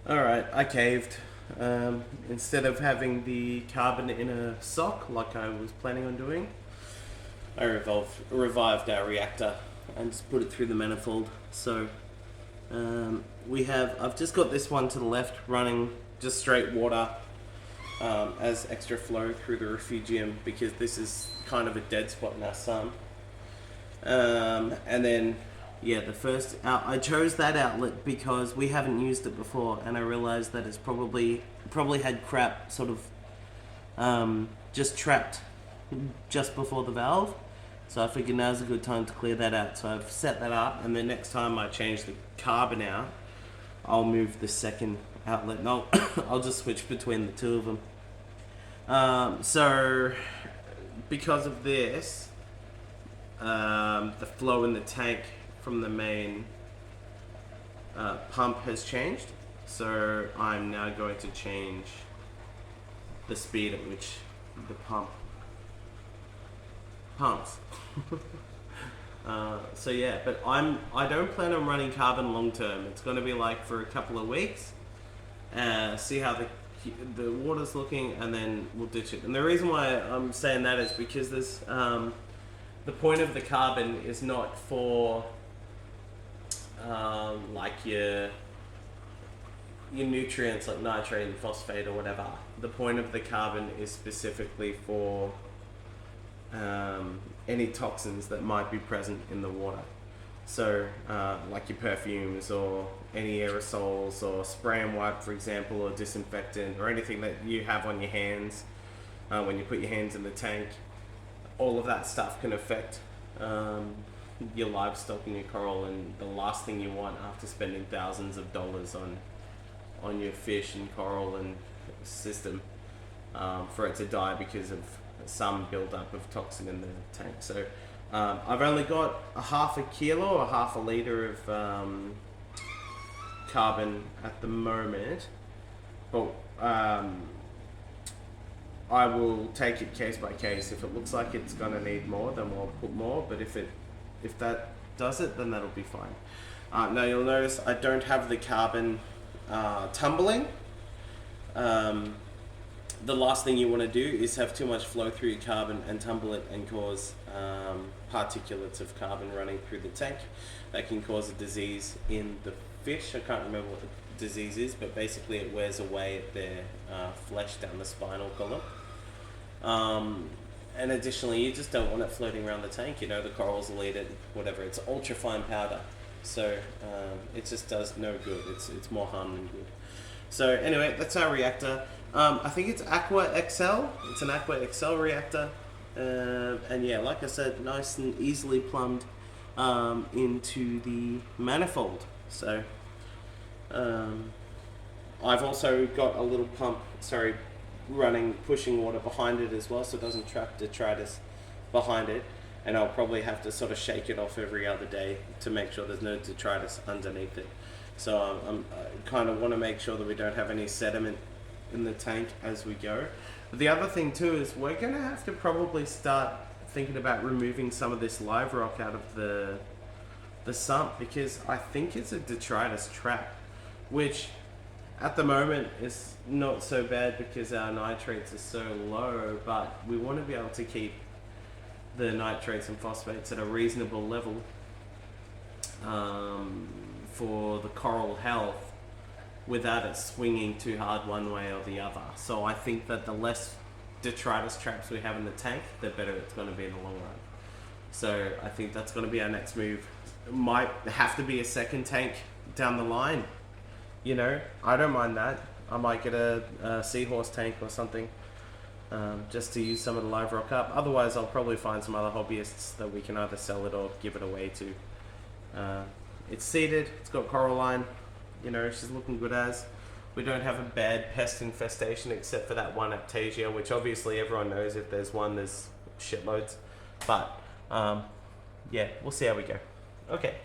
Alright, I caved. Instead of having the carbon in a sock like I was planning on doing, I revived our reactor and just put it through the manifold. So I've just got this one to the left running just straight water as extra flow through the refugium because this is kind of a dead spot in our sun. And then, yeah, the first I chose that outlet because we haven't used it before, and I realized that it's probably had crap sort of just trapped just before the valve. So I figured now's a good time to clear that out. So I've set that up, and then next time I change the carbon out, I'll move the second outlet, and I'll just switch between the two of them. So because of this, the flow in the tank from the main pump has changed. So I'm now going to change the speed at which the pump pumps. So yeah, but I don't plan on running carbon long term. It's going to be like for a couple of weeks, see how the water's looking, and then we'll ditch it. And the reason why I'm saying that is because there's the point of the carbon is not for like your nutrients like nitrate and phosphate or whatever. The point of the carbon is specifically for any toxins that might be present in the water. So like your perfumes or any aerosols or spray and wipe, for example, or disinfectant or anything that you have on your hands when you put your hands in the tank. All of that stuff can affect your livestock and your coral, and the last thing you want after spending thousands of dollars on your fish and coral and system for it to die because of some buildup of toxin in the tank. So I've only got a half a kilo or half a litre of carbon at the moment, but I will take it case by case. If it looks like it's going to need more, then we'll put more, but if that does it, then that'll be fine. Now you'll notice I don't have the carbon tumbling. The last thing you want to do is have too much flow through your carbon and tumble it and cause particulates of carbon running through the tank. That can cause a disease in the fish. I can't remember what the disease is, but basically it wears away at their flesh down the spinal column. And additionally, you just don't want it floating around the tank. You know, the corals will eat it, whatever. It's ultra fine powder, so it just does no good. It's more harm than good. So anyway, that's our reactor. I think it's Aqua XL. It's an Aqua XL reactor, and yeah, like I said, nice and easily plumbed into the manifold. So I've also got a little pump, pushing water behind it as well, so it doesn't trap detritus behind it. And I'll probably have to sort of shake it off every other day to make sure there's no detritus underneath it. So I kind of want to make sure that we don't have any sediment in the tank as we go. But the other thing too is we're going to have to probably start thinking about removing some of this live rock out of the sump, because I think it's a detritus trap, which at the moment is not so bad because our nitrates are so low, but we want to be able to keep the nitrates and phosphates at a reasonable level for the coral health without it swinging too hard one way or the other. So I think that the less detritus traps we have in the tank, the better it's going to be in the long run. So I think that's going to be our next move. It might have to be a second tank down the line. You know, I don't mind that. I might get a seahorse tank or something just to use some of the live rock up. Otherwise, I'll probably find some other hobbyists that we can either sell it or give it away to. It's seeded, it's got coralline, you know, she's looking good as. We don't have a bad pest infestation except for that one Aptasia, which obviously everyone knows if there's one, there's shitloads. But yeah, we'll see how we go. Okay.